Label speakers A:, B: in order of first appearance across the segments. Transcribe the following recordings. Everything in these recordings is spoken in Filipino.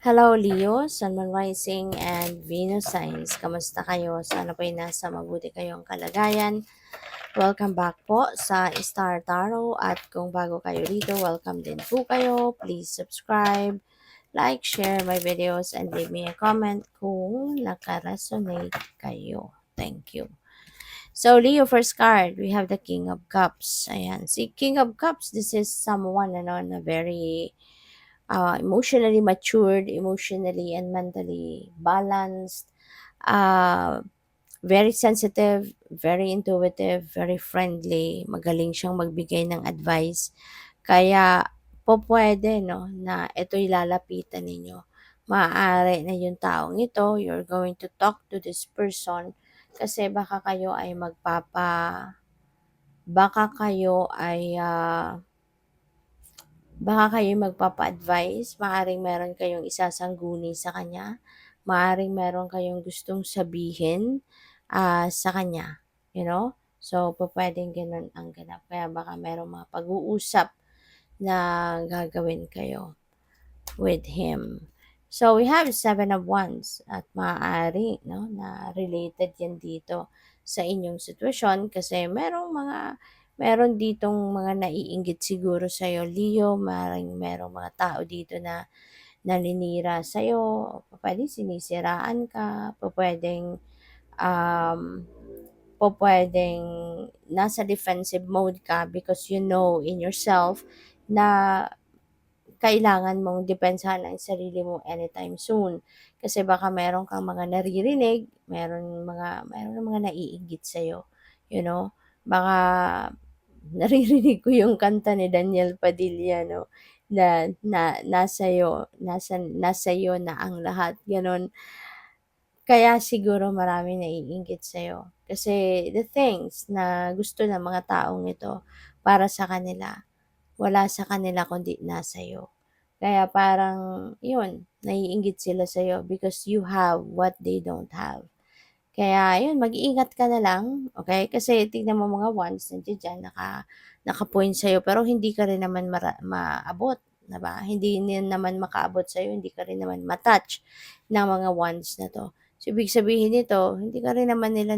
A: Hello Leo, Sun Moon Rising and Venus Signs. Kamusta kayo? Sana po'y nasa mabuti kayong kalagayan. Welcome back po sa Star Tarot at kung bago kayo dito, welcome din po kayo. Please subscribe, like, share my videos and leave me a comment kung nakaresonate kayo. Thank you. So Leo, first card, we have the King of Cups. Ayan, si King of Cups, this is someone na very emotionally matured, emotionally and mentally balanced, uh, very sensitive, very intuitive, very friendly, magaling siyang magbigay ng advice. Kaya po pwede no, na ito'y lalapitan ninyo. Maaari na yung taong ito, you're going to talk to this person kasi baka kayo ay baka kayo magpapa-advice, maaaring meron kayong isasangguni sa kanya, maaaring meron kayong gustong sabihin sa kanya, you know? So, pupuwedeng gano'n ang ganap. Kaya baka merong mga pag-uusap na gagawin kayo with him. So, we have Seven of Wands at maaari no, na related yan dito sa inyong sitwasyon kasi meron ditong mga naiinggit siguro sa'yo, Leo. Merong mga tao dito na naninira sa'yo, pwedeng sinisiraan ka, um, pwedeng nasa defensive mode ka because you know in yourself na kailangan mong depensahan ang sarili mo anytime soon. Kasi baka meron kang mga naririnig, meron mga naiinggit sa'yo, you know? Baka naririnig ko yung kanta ni Daniel Padilla, no? Na nasa iyo na ang lahat, gano'n. Kaya siguro maraming naiinggit sa'yo. Kasi the things na gusto ng mga taong ito para sa kanila, wala sa kanila kundi nasa iyo. Kaya parang, yun, naiinggit sila sa'yo because you have what they don't have. Kaya yun, mag-iingat ka na lang, okay? Kasi tignan mo mga wands nandiyan diyan, naka-point sa'yo, pero hindi ka rin naman maabot, diba? Hindi naman makaabot sa'yo, hindi ka rin naman matouch ng mga wands na to. So, ibig sabihin nito, hindi ka rin naman nila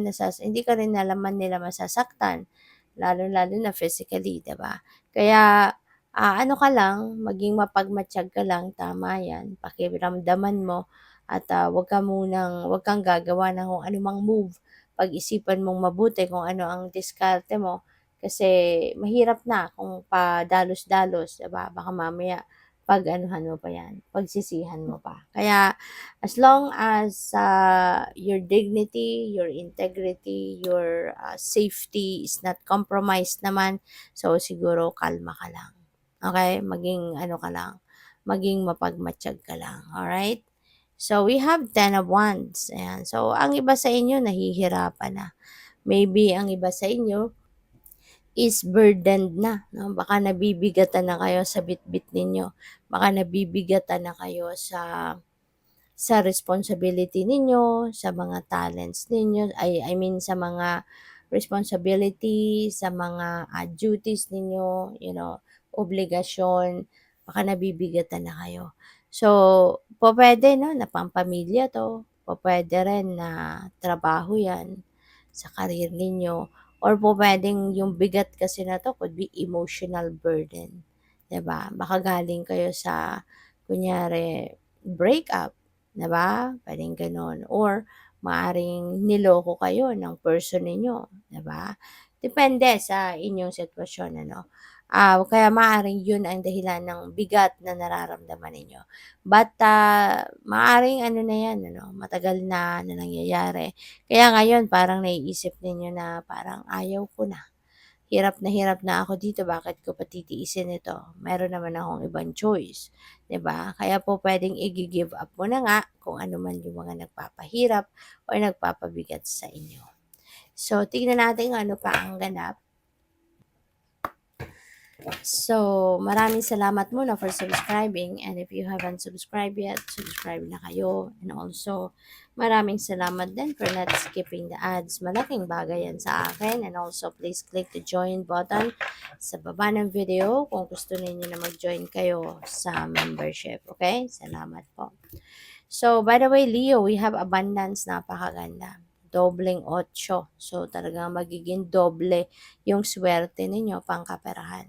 A: masasaktan, lalo-lalo na physically, diba? Kaya, ano ka lang, maging mapagmatyag ka lang, tama yan, pakiramdaman mo, at wag kang gagawa ng kung anumang move. Pag-isipan mong mabuti kung ano ang diskarte mo. Kasi mahirap na kung padalos-dalos, diba? Baka mamaya pag-anuhan mo pa yan, pagsisihan mo pa. Kaya as long as your dignity, your integrity, your safety is not compromised naman, so siguro kalma ka lang. Okay? Maging ano ka lang, maging mapagmatsyag ka lang. Alright? So, we have 10 of Wands. Ayan. So, ang iba sa inyo nahihirapan na. Maybe ang iba sa inyo is burdened na. No? Baka nabibigatan na kayo sa bitbit ninyo. Baka nabibigatan na kayo sa responsibility ninyo, sa mga talents ninyo, I mean sa mga responsibility, sa mga duties ninyo, obligasyon, baka nabibigatan na kayo. So, pwede no, na pampamilya to, pwede rin na trabaho yan sa career ninyo, or pwedeng yung bigat kasi na to could be emotional burden. 'Di ba? Baka galing kayo sa, kunyari, breakup, 'di ba? Puwedeng gano'n, or maaring niloko kayo ng person ninyo, 'di ba? Depende sa inyong sitwasyon ano. Kaya maaaring 'yun ang dahilan ng bigat na nararamdaman ninyo. But, maaaring ano na 'yan ano, matagal na nangyayari. Kaya ngayon parang naiisip ninyo na parang, "Ayaw ko na hirap na ako dito, bakit ko pa titiisin ito? Meron naman akong ibang choice." 'Di ba? Kaya po puwedeng i-gi-give up mo na nga kung ano man yung mga nagpapahirap o nagpapabigat sa inyo. So, tignan natin kung ano pa ang ganap. So, maraming salamat muna for subscribing, and if you haven't subscribed yet, subscribe na kayo. And also, maraming salamat din for not skipping the ads. Malaking bagay yan sa akin. And also, please click the join button sa baba ng video kung gusto niyo na mag-join kayo sa membership. Okay? Salamat po. So, by the way, Leo, we have abundance, napakaganda. Dobleng 8. So, talagang magiging doble yung swerte ninyo pangkaperahan.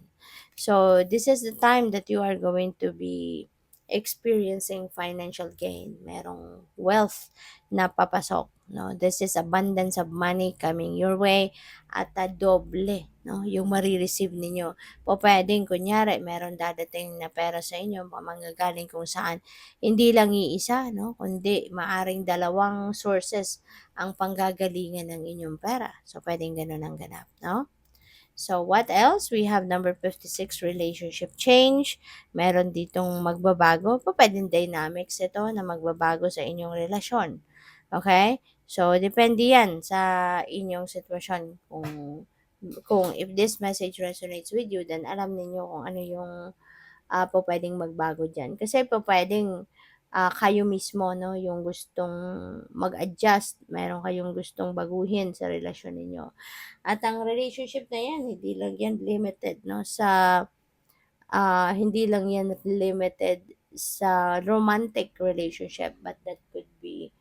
A: So, this is the time that you are going to be experiencing financial gain. Merong wealth na papasok. No? This is abundance of money coming your way at doble, no? Yung marireceive ninyo. Po pwedeng, kunyari, meron dadating na pera sa inyo, manggagaling kung saan hindi lang iisa, no, kundi maaring dalawang sources ang panggagalingan ng inyong pera. So, pwedeng ganun ang ganap, no? So, what else? We have number 56, relationship change. Meron ditong magbabago. Pwedeng dynamics ito na magbabago sa inyong relasyon. Okay? So, depende yan sa inyong sitwasyon. Kung if this message resonates with you, then alam ninyo kung ano yung pwedeng magbago diyan. Kasi pwedeng kayo mismo, no, yung gustong mag-adjust, meron kayong gustong baguhin sa relasyon ninyo. At ang relationship na yan, hindi lang yan limited, no, sa hindi lang yan limited sa romantic relationship, but that could be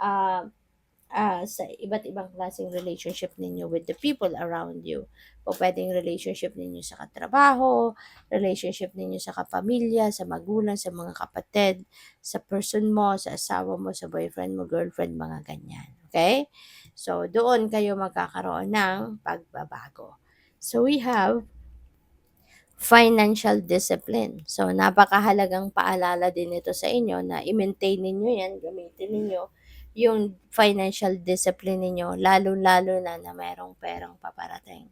A: uh, sa iba't ibang klaseng relationship ninyo with the people around you. O pwedeng relationship ninyo sa katrabaho, relationship ninyo sa kapamilya, sa magulang, sa mga kapatid, sa person mo, sa asawa mo, sa boyfriend mo, girlfriend, mga ganyan. Okay? So, doon kayo magkakaroon ng pagbabago. So, we have financial discipline. So, napakahalagang paalala din ito sa inyo na i-maintain ninyo yan, gamitin ninyo yung financial discipline ninyo, lalo-lalo na merong perang paparating.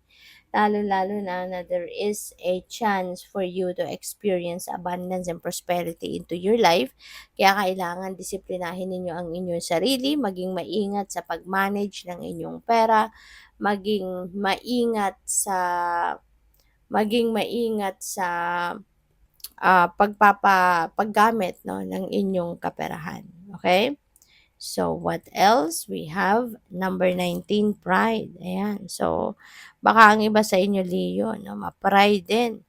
A: Lalo-lalo na there is a chance for you to experience abundance and prosperity into your life. Kaya kailangan disiplinahin ninyo ang inyong sarili, maging maingat sa pag-manage ng inyong pera, maging maingat sa paggamit, no, ng inyong kaperahan. Okay? So, what else? We have number 19, pride. Ayan. So, baka ang iba sa inyo, Leo, no, ma-pride din.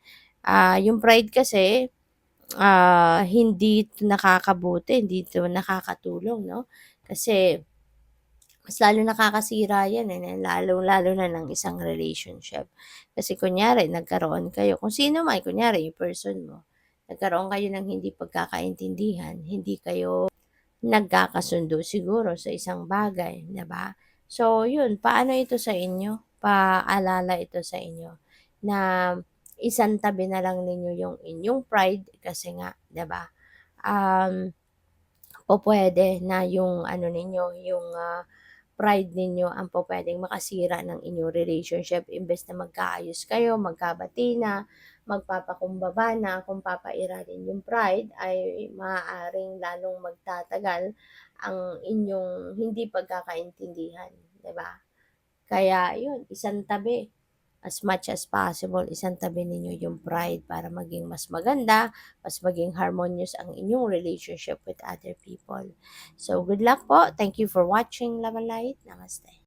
A: Yung pride kasi, hindi ito nakakabuti, hindi ito nakakatulong, no? Kasi, mas lalo nakakasira yan, lalo-lalo na ng isang relationship. Kasi kunyari, nagkaroon kayo, kung sino man, kunyari, yung person mo, nagkaroon kayo ng hindi pagkakaintindihan, hindi kayo nagkakasundo siguro sa isang bagay, 'di ba? So, yun, paano ito sa inyo? Paalala ito sa inyo na isantabi na lang ninyo yung inyong pride kasi nga, 'di ba? Um, Pupuwede na yung ano ninyo, yung pride ninyo ang pupuwedeng makasira ng inyong relationship imbes na magkaayos kayo, magkabati na, magpapakumbaba na, kung papairalin yung pride ay maaaring lalong magtatagal ang inyong hindi pagkakaintindihan, 'di ba? Kaya yun, isantabi as much as possible, isantabi ninyo yung pride para maging mas maganda, mas maging harmonious ang inyong relationship with other people. So, good luck po. Thank you for watching, Love and Light. Namaste.